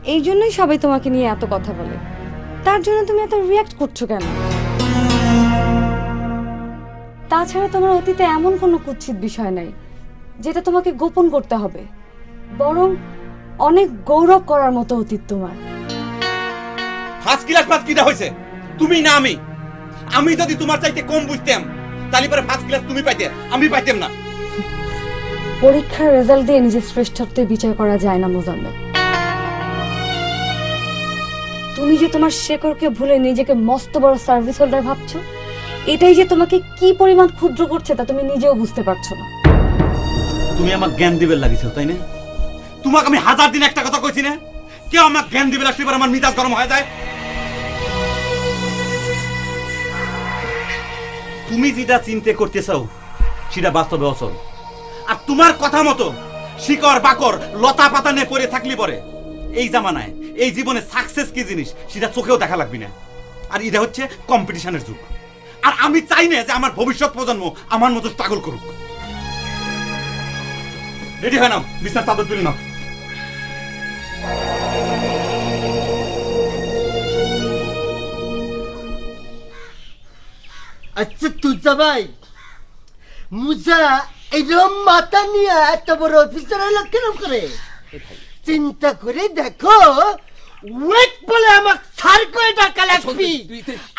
এই জন্যই সবাই তোমাকে নিয়ে এত কথা বলে। তার জন্য তুমি এত রিয়্যাক্ট করছো কেন? তাছাড়া তোমার অতীতে এমন কোনো কুৎসিত বিষয় নাই যেটা তোমাকে গোপন করতে হবে, বরং অনেক গৌরব করার মতো অতীত তোমার। ফার্স্ট ক্লাস পাস কিটা হইছে? তুমি না আমি? আমি যদি তোমার চাইতে কম বুঝতাম তাহলে পরে ফার্স্ট ক্লাস তুমি পাইতে, আমি পাইতাম না। পরীক্ষার রেজাল্ট দিয়ে নিজের শ্রেষ্ঠত্বের বিচার করা যায় না মোজাম্মেল। তুমি যে তোমার শেকড়কে ভুলে নিজেকে মস্ত বড় সার্ভিস হোল্ডার ভাবছো, এটাই যে তোমাকে কি পরিমাণ ক্ষুদ্র করছে তা তুমি নিজেও বুঝতে পারছো না। তুমি আমাকে জ্ঞান দিবে লাগিছো তাই না? তোমাকে আমি 1000 দিন একটা কথা কইছি না, কেউ আমাকে জ্ঞান দিবে লাগলে পরে আমার মিজাজ গরম হয়ে যায়। তুমি যেটা চিন্তা করতেছাও সেটা বাস্তবে অচল। আর তোমার কথা মতো শিকড় বাকর লতা পাতা নিয়ে পড়ে থাকলি পরে এই জামানায় এই জীবনে সাকসেস কি জিনিস সেটা চোখেও দেখা লাগবে না। আর এটা হচ্ছে কম্পিটিশনের যুগ। আর আমি চাই না যে আমার ভবিষ্যৎ প্রজন্ম আমার মতো স্ট্রাগল করুক। রেডি হয়ে নাও, বিছানার চাদর তুলে নাও। আচ্ছা তুজা ভাই, মুজা এরকম মাথা নিয়ে এত বড় অফিসার হলো কেন করে? চিন্তা করে দেখো, ওয়েট বলে আমার স্যার করে ডাকা লাগবি,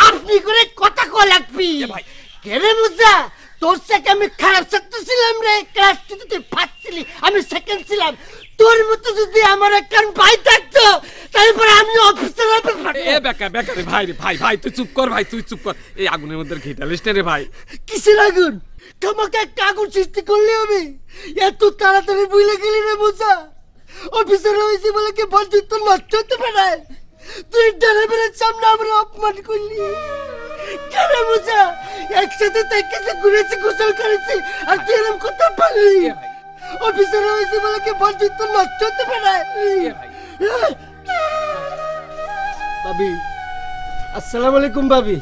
আপনি করে কথা কো লাগবি। কেরে মুজা, তোর থেকে আমি খারাপ ছাত্র ছিলাম রে, ক্লাস 2 তে ফার্স্ট ছিলি, আমি সেকেন্ড ছিলাম। তোর মতো যদি আমার একখান ভাই থাকতো তারপরে আমি অফিসার হতে পারতাম। এ বেকার বেকার রে ভাই, রে ভাই ভাই তুই চুপ কর ভাই, তুই চুপ কর। এই আগুনের মধ্যে ঘেটালিস না রে ভাই। কিসের আগুন? তোমাকে একটা আগুন সৃষ্টি করলে আমি এত তাড়াতাড়ি ভুলে গেলি রে মুজা? অফিসার হয়েছে বলে কি বন্ধুত্ব নষ্ট হতে পারে? তুই ড্রাইভারের সামনে আমার অপমান করলি কেন মুজা? একসাথে থেকে যে ঘুরেছি, গোসল করেছি, আর তুই এরকম করতে পারলি? অফিসার হয়েছে বলে কি বন্ধুত্ব নষ্ট হতে পারে? ভাবি, আসসালামু আলাইকুম ভাবি।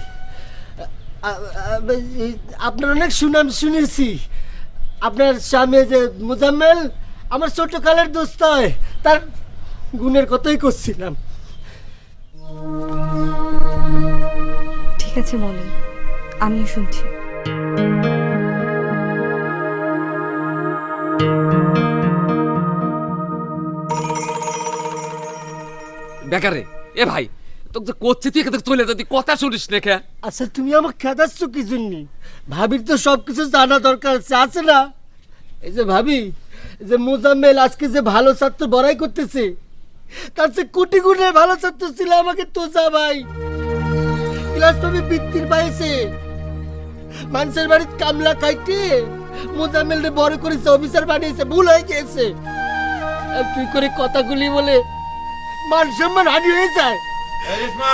আপনার অনেক সুনাম শুনেছি। আপনার স্বামী যে মোজাম্মেল আমার ছোট কালের দোস্ত হয়, তার গুণের কথাই করছিলাম। ঠিক আছে বলেন, আমিও শুনছি। বেকার রে এ ভাই, তোকে যে করছি তুই এখান থেকে চলে যা, তুই কথা শুনিস না কে? আচ্ছা তুমি আমাকে খেদাচ্ছ কি জন্য? ভাবির তো সবকিছু জানা দরকার আছে না? এই যে ভাবি, যে মোজাম্মেল আজকে যে ভালো ছাত্র বড়াই করতেছে, তার চেয়ে কোটি গুণে ভালো ছাত্র ছিল আমাকে তোজা ভাই। ক্লাস 5 বৃত্তির পাইছে, মানুষের বাড়িতে কামলা খাইতে মোজাম্মেল রে বড় করেছে, অফিসার বানিয়েছে, ভুল হয়ে গিয়েছে। আর তুই করে কথাগুলি বলে মান সম্মান হানি হয়ে যায়। রেশমা